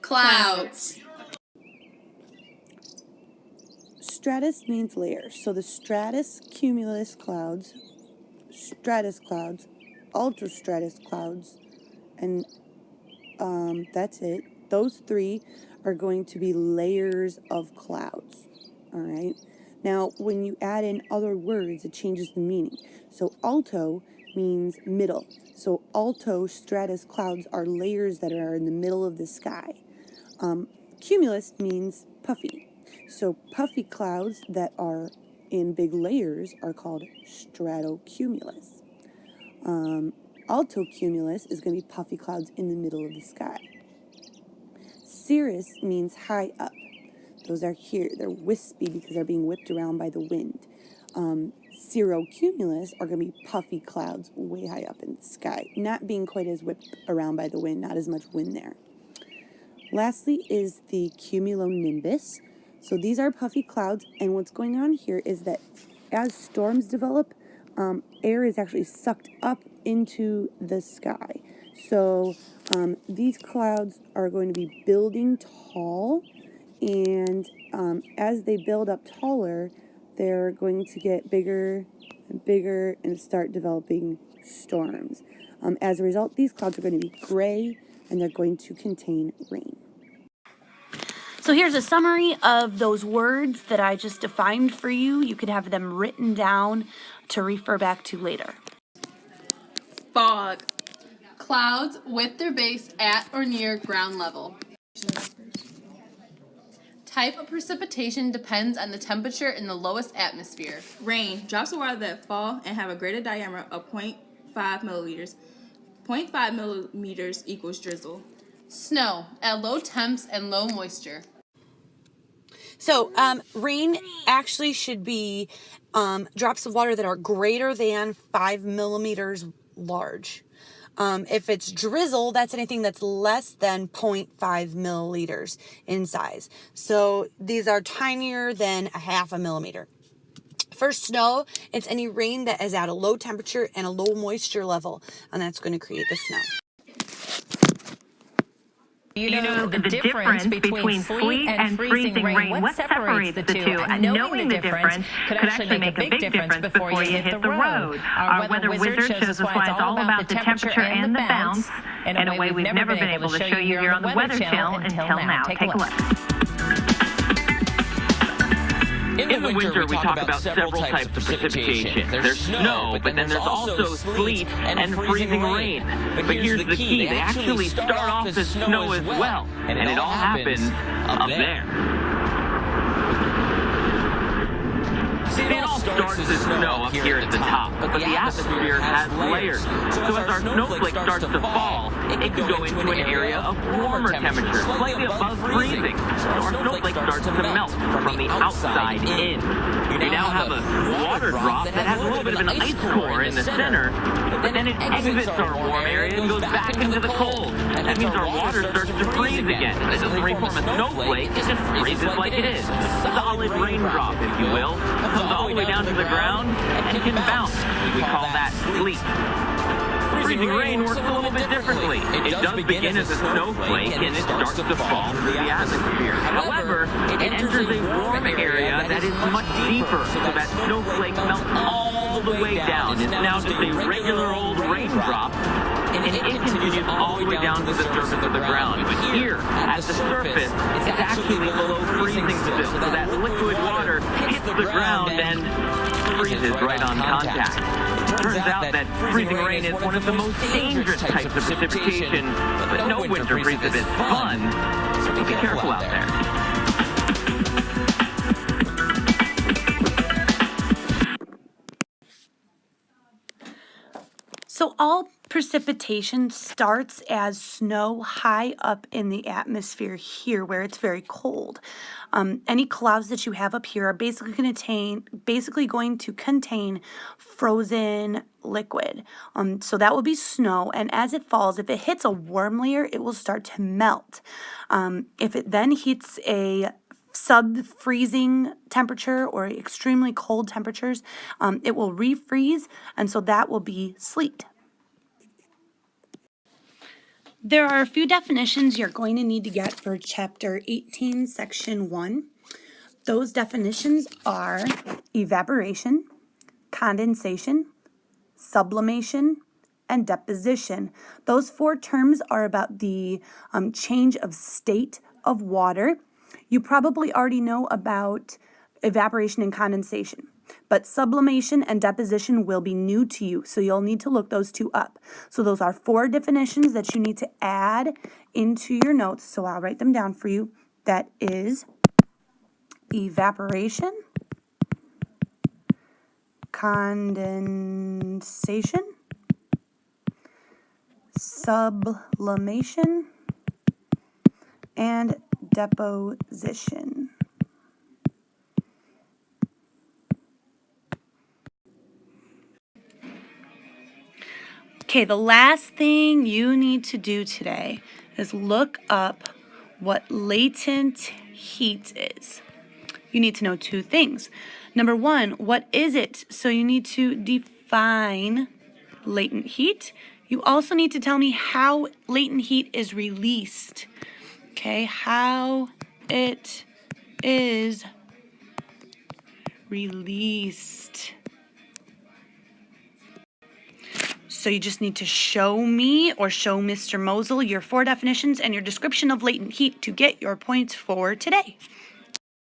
Clouds. Stratus means layer. So the stratus cumulus clouds, stratus clouds, altostratus clouds, and that's it. Those three are going to be layers of clouds. All right. Now, when you add in other words, it changes the meaning. So alto means middle. So alto stratus clouds are layers that are in the middle of the sky. Cumulus means puffy. So puffy clouds that are in big layers are called stratocumulus. Altocumulus is going to be puffy clouds in the middle of the sky. Cirrus means high up. Those are here. They're wispy because they're being whipped around by the wind. Cirrocumulus are going to be puffy clouds way high up in the sky, not being quite as whipped around by the wind, not as much wind there. Lastly is the cumulonimbus. So these are puffy clouds, and what's going on here is that as storms develop, air is actually sucked up into the sky. So these clouds are going to be building tall, and as they build up taller, they're going to get bigger and bigger and start developing storms. As a result, these clouds are going to be gray, and they're going to contain rain. So here's a summary of those words that I just defined for you. You could have them written down to refer back to later. Fog. Clouds with their base at or near ground level. Type of precipitation depends on the temperature in the lowest atmosphere. Rain. Drops of water that fall and have a greater diameter of 0.5 milliliters. 0.5 millimeters equals drizzle. Snow. At low temps and low moisture. So rain actually should be drops of water that are greater than 5 millimeters large. If it's drizzle, that's anything that's less than 0.5 milliliters in size. So these are tinier than a half a millimeter. For snow, it's any rain that is at a low temperature and a low moisture level, and that's going to create the snow. You know the difference between sleet and freezing rain. What separates the two? And knowing the difference could actually make a big difference before you hit the road. Our weather wizard shows us why it's all about the temperature and the bounce in a way we've never been able to show you here on the Weather Channel until now. Take a look. In the winter, we talk about several types of precipitation. There's snow, but then there's also sleet and freezing rain. But here's the key. They actually start off as snow as well, and it all happens up there. It all starts as snow up here at the top, but the atmosphere has layers. So as our snowflake starts to fall, it can go into an area of warmer temperature, slightly above freezing. So our snowflake starts to melt from the outside in. We now have a water drop that has a little bit of an ice core in the center, but then it exits our warm area and goes back into the cold. That means our water starts to freeze again. It doesn't reform a snowflake, it just freezes like it is. Solid raindrop, if you will. Comes all the way down to the ground and can bounce. We call that sleet. Freezing rain works a little bit differently. It does begin as a snowflake and it starts to fall through the atmosphere. However, it enters a warm area that is much deeper, so that snowflake melts all the way down. It's now just a regular old raindrop, and it continues all the way down to the surface of the ground. But here, at the surface, it's actually below freezing still, so that liquid water hits the ground and freezes right on contact. Turns out that freezing rain is one of the most dangerous types of precipitation, but no winter freeze is fun, so be careful out there. So all precipitation starts as snow high up in the atmosphere here where it's very cold. Any clouds that you have up here are basically going to contain frozen liquid. So that will be snow, and as it falls, if it hits a warm layer, it will start to melt. If it then hits a sub-freezing temperature or extremely cold temperatures, it will refreeze, and so that will be sleet. There are a few definitions you're going to need to get for Chapter 18, Section 1. Those definitions are evaporation, condensation, sublimation, and deposition. Those 4 terms are about the change of state of water. You probably already know about evaporation and condensation, but sublimation and deposition will be new to you, so you'll need to look those 2 up. So those are 4 definitions that you need to add into your notes, so I'll write them down for you. That is evaporation, condensation, sublimation, and deposition. Okay, the last thing you need to do today is look up what latent heat is. You need to know 2 things. Number 1, what is it? So you need to define latent heat. You also need to tell me how latent heat is released. Okay, how it is released. So you just need to show me or show Mr. Mosel your 4 definitions and your description of latent heat to get your points for today.